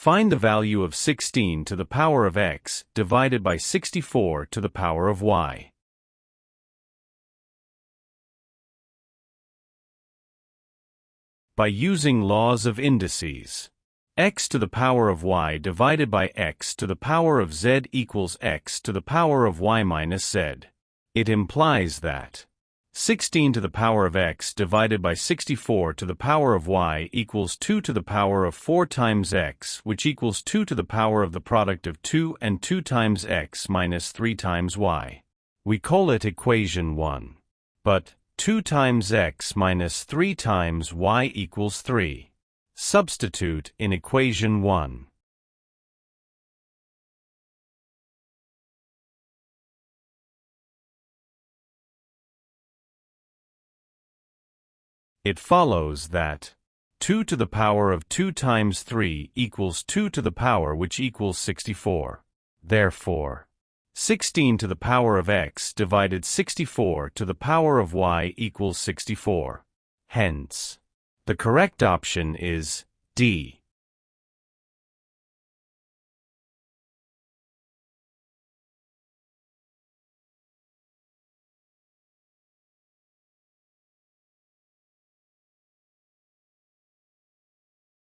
Find the value of 16 to the power of x divided by 64 to the power of y. By using laws of indices. X to the power of y divided by x to the power of z equals x to the power of y minus z. It implies that 16 to the power of x divided by 64 to the power of y equals 2 to the power of 4 times x, which equals 2 to the power of the product of 2 and 2 times x minus 3 times y. We call it equation 1. But 2 times x minus 3 times y equals 3. Substitute in equation 1. It follows that 2 to the power of 2 times 3 equals 2 to the power which equals 64. Therefore, 16 to the power of x divided 64 to the power of y equals 64. Hence, the correct option is D.